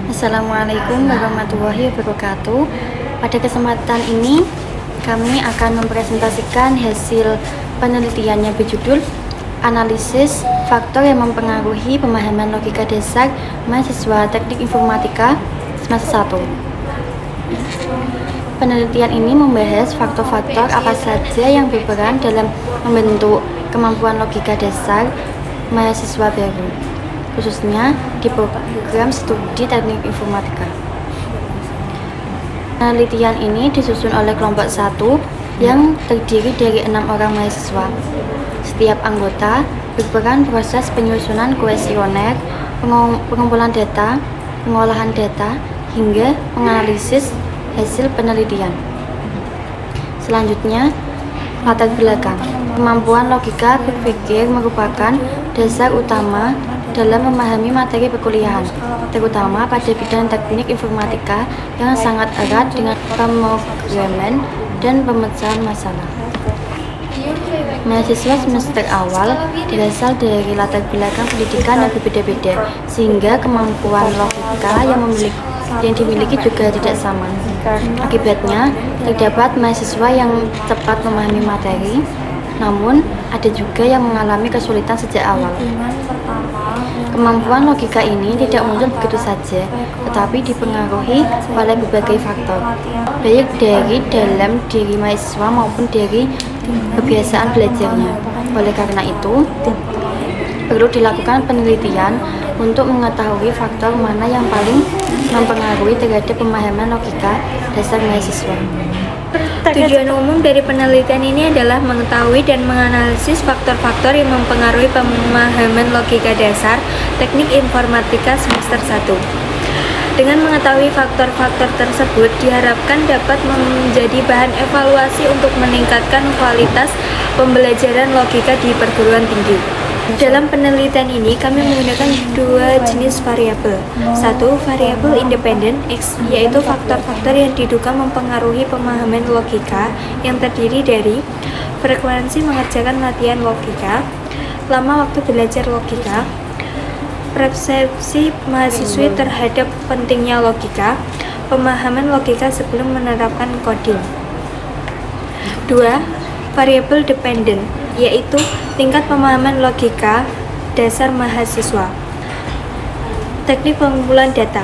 Assalamualaikum warahmatullahi wabarakatuh. Pada kesempatan ini kami akan mempresentasikan hasil penelitiannya berjudul Analisis Faktor yang Mempengaruhi Pemahaman Logika Dasar Mahasiswa Teknik Informatika Semester 1. Penelitian ini membahas faktor-faktor apa saja yang berperan dalam membentuk kemampuan logika dasar mahasiswa baru, khususnya di program studi teknik informatika. Penelitian ini disusun oleh kelompok 1 yang terdiri dari 6 orang mahasiswa. Setiap anggota berperan proses penyusunan kuesioner, pengumpulan data, pengolahan data, hingga menganalisis hasil penelitian. Selanjutnya, latar belakang. Kemampuan logika berpikir merupakan dasar utama dalam memahami materi perkuliahan, terutama pada bidang teknik informatika yang sangat erat dengan pemrograman dan pemecahan masalah. Mahasiswa semester awal berasal dari latar belakang pendidikan yang berbeda-beda, sehingga kemampuan logika yang dimiliki juga tidak sama. Akibatnya, terdapat mahasiswa yang cepat memahami materi, namun ada juga yang mengalami kesulitan sejak awal. Kemampuan logika ini tidak muncul begitu saja, tetapi dipengaruhi oleh berbagai faktor, baik dari dalam diri mahasiswa maupun dari kebiasaan belajarnya. Oleh karena itu, perlu dilakukan penelitian untuk mengetahui faktor mana yang paling mempengaruhi terhadap pemahaman logika dasar mahasiswa. Tujuan umum dari penelitian ini adalah mengetahui dan menganalisis faktor-faktor yang mempengaruhi pemahaman logika dasar teknik informatika semester 1. Dengan mengetahui faktor-faktor tersebut diharapkan dapat menjadi bahan evaluasi untuk meningkatkan kualitas pembelajaran logika di perguruan tinggi. Dalam penelitian ini kami menggunakan dua jenis variabel. Satu, variabel independen X, yaitu faktor-faktor yang diduga mempengaruhi pemahaman logika yang terdiri dari frekuensi mengerjakan latihan logika, lama waktu belajar logika, persepsi mahasiswi terhadap pentingnya logika, pemahaman logika sebelum menerapkan coding. Dua, variabel dependen, yaitu tingkat pemahaman logika dasar mahasiswa. Teknik pengumpulan data.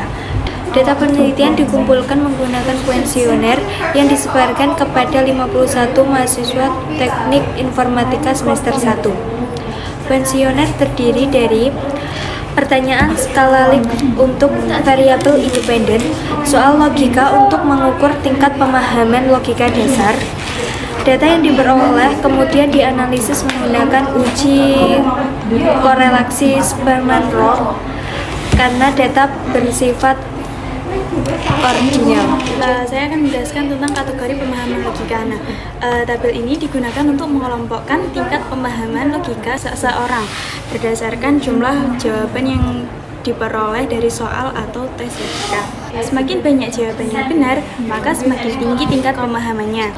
Data penelitian dikumpulkan menggunakan kuesioner yang disebarkan kepada 51 mahasiswa teknik informatika semester 1. Kuesioner terdiri dari pertanyaan skala Likert untuk variabel independen, soal logika untuk mengukur tingkat pemahaman logika dasar. Data yang diperoleh kemudian dianalisis menggunakan uji korelasi Spearman-Rao karena data bersifat ordinal. Saya akan menjelaskan tentang kategori pemahaman logika. Tabel ini digunakan untuk mengelompokkan tingkat pemahaman logika seseorang berdasarkan jumlah jawaban yang diperoleh dari soal atau tes logika. Semakin banyak jawaban yang benar, maka semakin tinggi tingkat pemahamannya.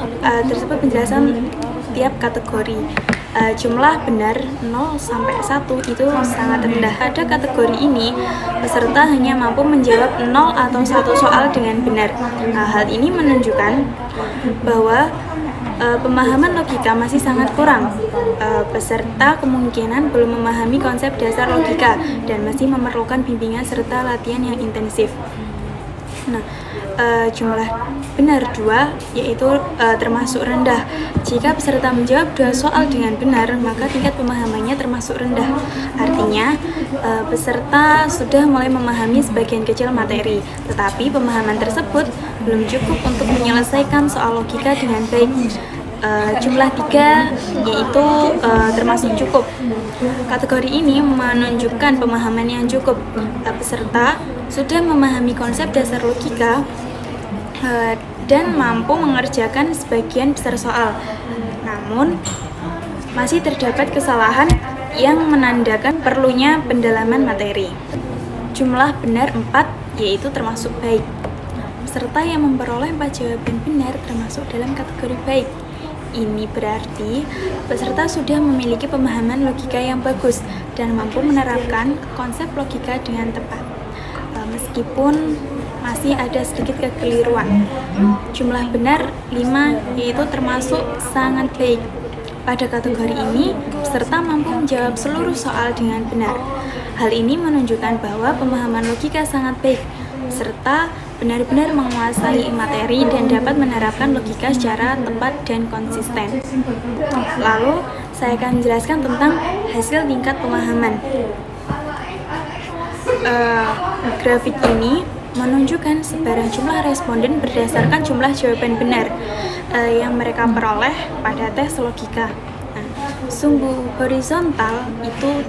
Tersebut penjelasan tiap kategori. Jumlah benar 0 sampai 1 itu sangat rendah. Pada kategori ini, peserta hanya mampu menjawab 0 atau 1 soal dengan benar. Hal ini menunjukkan bahwa pemahaman logika masih sangat kurang. Peserta kemungkinan belum memahami konsep dasar logika dan masih memerlukan bimbingan serta latihan yang intensif. Jumlah benar 2 yaitu termasuk rendah. Jika peserta menjawab 2 soal dengan benar, maka tingkat pemahamannya termasuk rendah. Artinya, peserta sudah mulai memahami sebagian kecil materi, tetapi pemahaman tersebut belum cukup untuk menyelesaikan soal logika dengan baik. Jumlah 3 yaitu termasuk cukup. Kategori ini menunjukkan pemahaman yang cukup. Peserta sudah memahami konsep dasar logika dan mampu mengerjakan sebagian besar soal. Namun, masih terdapat kesalahan yang menandakan perlunya pendalaman materi. Jumlah benar 4 yaitu termasuk baik. Peserta yang memperoleh 4 jawaban benar termasuk dalam kategori baik. Ini berarti peserta sudah memiliki pemahaman logika yang bagus dan mampu menerapkan konsep logika dengan tepat. meskipun masih ada sedikit kekeliruan. Jumlah benar 5, yaitu termasuk sangat baik. Pada kategori ini, peserta mampu menjawab seluruh soal dengan benar. Hal ini menunjukkan bahwa pemahaman logika sangat baik. Peserta benar-benar menguasai materi dan dapat menerapkan logika secara tepat dan konsisten. Lalu, saya akan menjelaskan tentang hasil tingkat pemahaman. Grafik ini menunjukkan sebarang jumlah responden berdasarkan jumlah jawaban benar yang mereka peroleh pada tes logika. Nah, sumbu horizontal itu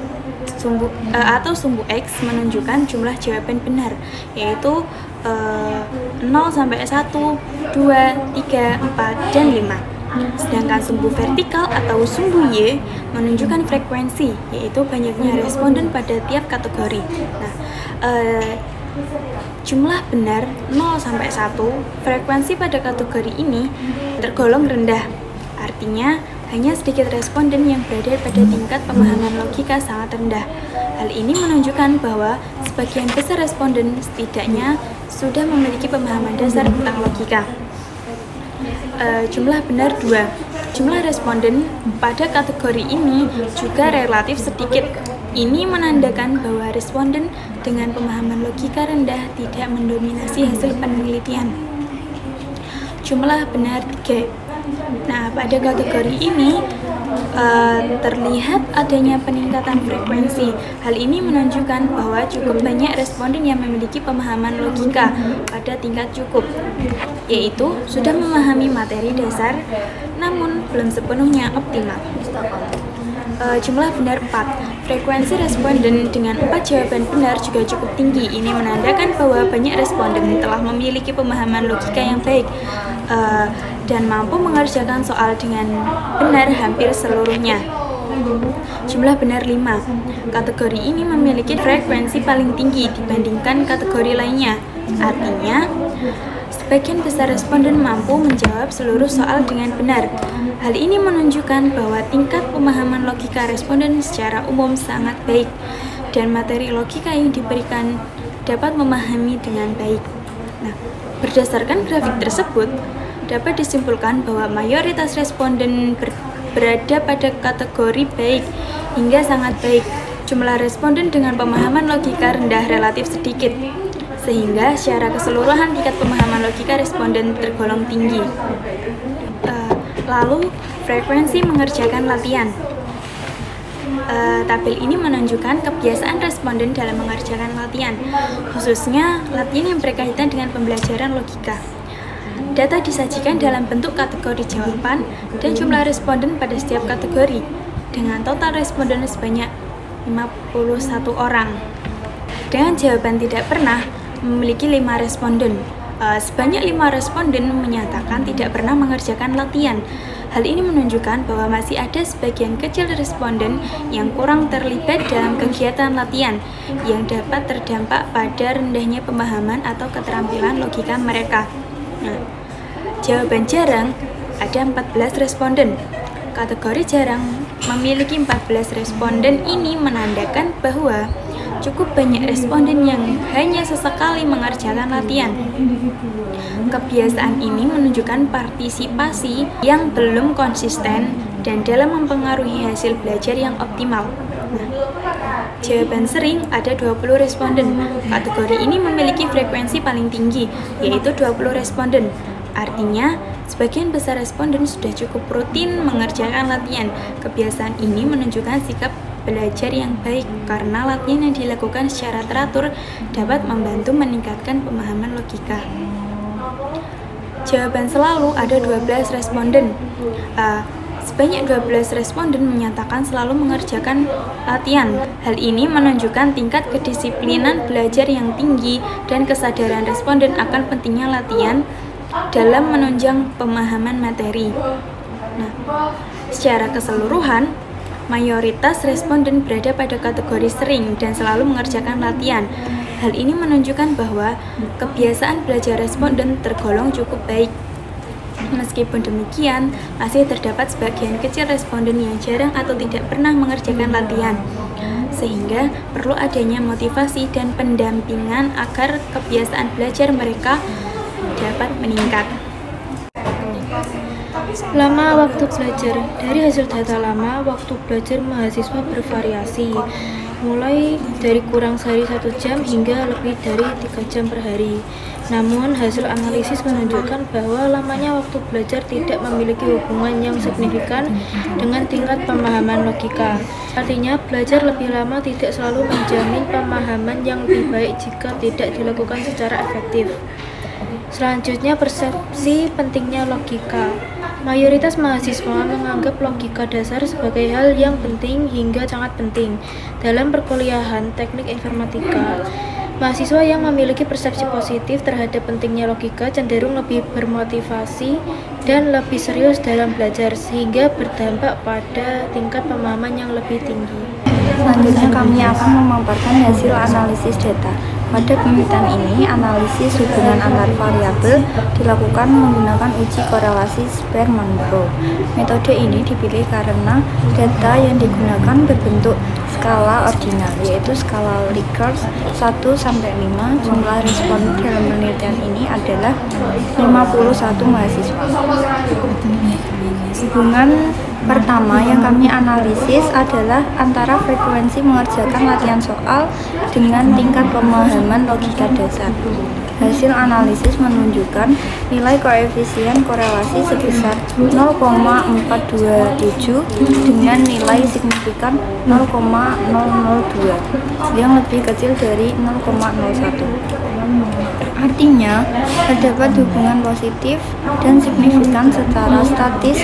sumbu X menunjukkan jumlah jawaban benar, yaitu 0 sampai 1, 2, 3, 4, dan 5. Sedangkan sumbu vertikal atau sumbu Y menunjukkan frekuensi, yaitu banyaknya responden pada tiap kategori. Nah, jumlah benar 0 sampai 1, frekuensi pada kategori ini tergolong rendah. Artinya, hanya sedikit responden yang berada pada tingkat pemahaman logika sangat rendah. Hal ini menunjukkan bahwa sebagian besar responden setidaknya sudah memiliki pemahaman dasar tentang logika. Jumlah benar 2. Jumlah responden pada kategori ini juga relatif sedikit. Ini menandakan bahwa responden dengan pemahaman logika rendah tidak mendominasi hasil penelitian. Jumlah benar 3. Nah, pada kategori ini terlihat adanya peningkatan frekuensi. Hal ini menunjukkan bahwa cukup banyak responden yang memiliki pemahaman logika pada tingkat cukup, yaitu sudah memahami materi dasar namun belum sepenuhnya optimal. Jumlah benar 4. Frekuensi responden dengan 4 jawaban benar juga cukup tinggi. Ini menandakan bahwa banyak responden telah memiliki pemahaman logika yang baik dan mampu mengerjakan soal dengan benar hampir seluruhnya. Jumlah benar 5. Kategori ini memiliki frekuensi paling tinggi dibandingkan kategori lainnya. Artinya, sebagian besar responden mampu menjawab seluruh soal dengan benar. Hal ini menunjukkan bahwa tingkat pemahaman logika responden secara umum sangat baik dan materi logika yang diberikan dapat memahami dengan baik. Nah, berdasarkan grafik tersebut, dapat disimpulkan bahwa mayoritas responden berada pada kategori baik hingga sangat baik. Jumlah responden dengan pemahaman logika rendah relatif sedikit, sehingga secara keseluruhan tingkat pemahaman logika responden tergolong tinggi. Lalu, frekuensi mengerjakan latihan. Tabel ini menunjukkan kebiasaan responden dalam mengerjakan latihan, khususnya latihan yang berkaitan dengan pembelajaran logika. Data disajikan dalam bentuk kategori jawaban dan jumlah responden pada setiap kategori, dengan total responden sebanyak 51 orang. Dengan jawaban tidak pernah memiliki 5 responden. Sebanyak 5 responden menyatakan tidak pernah mengerjakan latihan. Hal ini menunjukkan bahwa masih ada sebagian kecil responden yang kurang terlibat dalam kegiatan latihan yang dapat terdampak pada rendahnya pemahaman atau keterampilan logika mereka. Nah, jawaban jarang ada 14 responden. Kategori jarang memiliki 14 responden ini menandakan bahwa cukup banyak responden yang hanya sesekali mengerjakan latihan. Kebiasaan ini menunjukkan partisipasi yang belum konsisten dan dalam mempengaruhi hasil belajar yang optimal. Nah, jawaban sering ada 20 responden. Kategori ini memiliki frekuensi paling tinggi, yaitu 20 responden. Artinya, sebagian besar responden sudah cukup rutin mengerjakan latihan. Kebiasaan ini menunjukkan sikap belajar yang baik karena latihan yang dilakukan secara teratur dapat membantu meningkatkan pemahaman logika. Jawaban selalu ada 12 responden. Sebanyak 12 responden menyatakan selalu mengerjakan latihan. Hal ini menunjukkan tingkat kedisiplinan belajar yang tinggi dan kesadaran responden akan pentingnya latihan dalam menunjang pemahaman materi. Nah, secara keseluruhan, mayoritas responden berada pada kategori sering dan selalu mengerjakan latihan. Hal ini menunjukkan bahwa kebiasaan belajar responden tergolong cukup baik. Meskipun demikian, masih terdapat sebagian kecil responden yang jarang atau tidak pernah mengerjakan latihan. sehingga perlu adanya motivasi dan pendampingan agar kebiasaan belajar mereka dapat meningkat. Lama waktu belajar. Dari hasil data lama, waktu belajar mahasiswa bervariasi, mulai dari kurang sehari 1 jam hingga lebih dari 3 jam per hari. Namun, hasil analisis menunjukkan bahwa lamanya waktu belajar tidak memiliki hubungan yang signifikan dengan tingkat pemahaman logika. Artinya, belajar lebih lama tidak selalu menjamin pemahaman yang lebih baik jika tidak dilakukan secara efektif. Selanjutnya, persepsi pentingnya logika. Mayoritas mahasiswa menganggap logika dasar sebagai hal yang penting hingga sangat penting dalam perkuliahan teknik informatika. Mahasiswa yang memiliki persepsi positif terhadap pentingnya logika cenderung lebih bermotivasi dan lebih serius dalam belajar, sehingga berdampak pada tingkat pemahaman yang lebih tinggi. Selanjutnya kami akan memaparkan hasil analisis data. Pada penelitian ini, analisis hubungan antar variabel dilakukan menggunakan uji korelasi Spearman-Monroe. Metode ini dipilih karena data yang digunakan berbentuk skala ordinal, yaitu skala Likert 1-5. Jumlah responden dalam penelitian ini adalah 51 mahasiswa. Hubungan pertama yang kami analisis adalah antara frekuensi mengerjakan latihan soal dengan tingkat pemahaman logika dasar. Hasil analisis menunjukkan nilai koefisien korelasi sebesar 0,427 dengan nilai signifikan 0,002 yang lebih kecil dari 0,01. Artinya, terdapat hubungan positif dan signifikan secara statis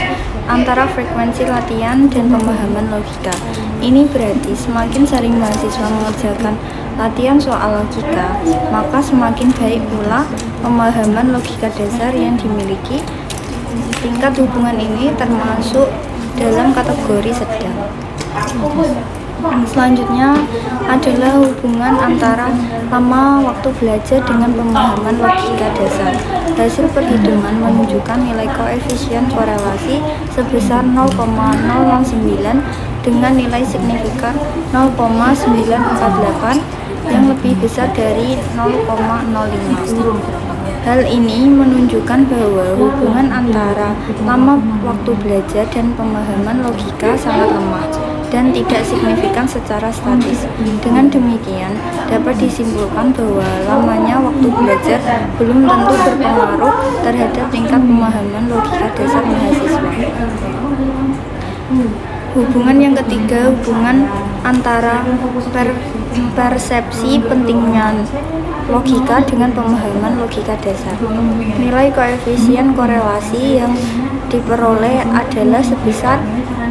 antara frekuensi latihan dan pemahaman logika. Ini berarti semakin sering mahasiswa mengerjakan latihan soal logika, maka semakin baik pula pemahaman logika dasar yang dimiliki. Tingkat hubungan ini termasuk dalam kategori sedang. Selanjutnya adalah hubungan antara lama waktu belajar dengan pemahaman logika dasar. Hasil perhitungan menunjukkan nilai koefisien korelasi sebesar 0,009 dengan nilai signifikan 0,948 yang lebih besar dari 0,05. Hal ini menunjukkan bahwa hubungan antara lama waktu belajar dan pemahaman logika sangat lemah dan tidak signifikan secara statis. Dengan demikian, dapat disimpulkan bahwa lamanya waktu belajar belum tentu berpengaruh terhadap tingkat pemahaman logika dasar mahasiswa. Hubungan yang ketiga, hubungan antara persepsi pentingnya logika dengan pemahaman logika dasar. Nilai koefisien korelasi yang diperoleh adalah sebesar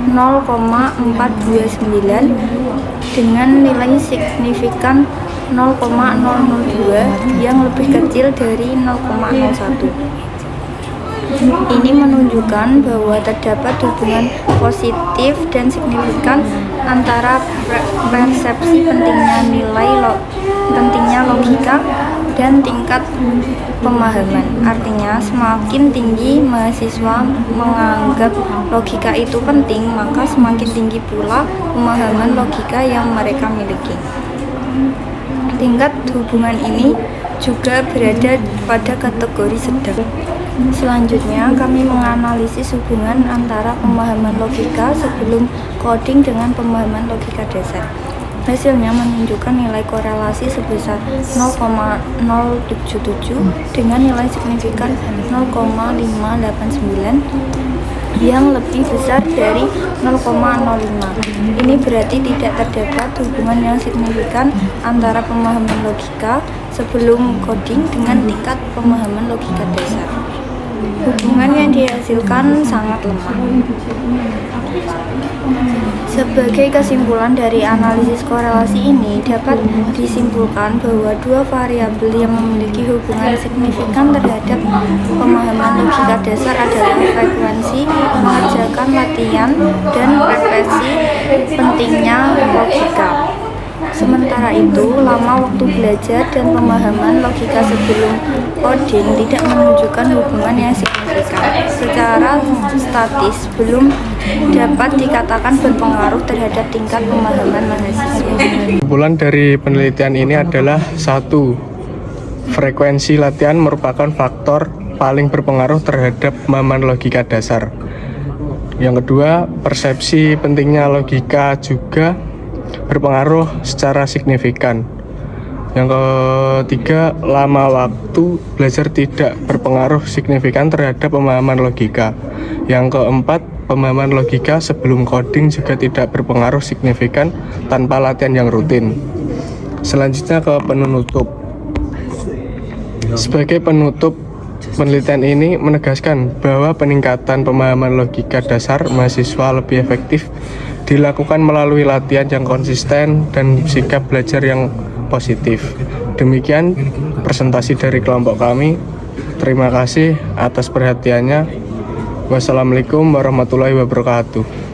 0,429 dengan nilai signifikan 0,002 yang lebih kecil dari 0,01. Ini menunjukkan bahwa terdapat hubungan positif dan signifikan antara persepsi pentingnya logika dan tingkat pemahaman. Artinya, semakin tinggi mahasiswa menganggap logika itu penting, maka semakin tinggi pula pemahaman logika yang mereka miliki. Tingkat hubungan ini juga berada pada kategori sedang. Selanjutnya, kami menganalisis hubungan antara pemahaman logika sebelum coding dengan pemahaman logika dasar. Hasilnya menunjukkan nilai korelasi sebesar 0,077 dengan nilai signifikan 0,589 yang lebih besar dari 0,05. Ini berarti tidak terdapat hubungan yang signifikan antara pemahaman logika sebelum coding dengan tingkat pemahaman logika dasar. Hubungan yang dihasilkan sangat lemah. Sebagai kesimpulan dari analisis korelasi ini, dapat disimpulkan bahwa dua variabel yang memiliki hubungan signifikan terhadap pemahaman logika dasar adalah frekuensi mengerjakan latihan dan frekuensi pentingnya logika. Sementara itu, lama waktu belajar dan pemahaman logika sebelum coding tidak menunjukkan hubungan yang signifikan. Secara statis, belum dapat dikatakan berpengaruh terhadap tingkat pemahaman mahasiswa. Kesimpulan dari penelitian ini adalah 1. Frekuensi latihan merupakan faktor paling berpengaruh terhadap pemahaman logika dasar. Yang kedua, persepsi pentingnya logika juga berpengaruh secara signifikan. Yang ketiga, lama waktu belajar tidak berpengaruh signifikan terhadap pemahaman logika. Yang keempat, pemahaman logika sebelum coding juga tidak berpengaruh signifikan tanpa latihan yang rutin. Selanjutnya ke penutup. Sebagai penutup, penelitian ini menegaskan bahwa peningkatan pemahaman logika dasar mahasiswa lebih efektif dilakukan melalui latihan yang konsisten dan sikap belajar yang positif. Demikian presentasi dari kelompok kami. Terima kasih atas perhatiannya. Wassalamualaikum warahmatullahi wabarakatuh.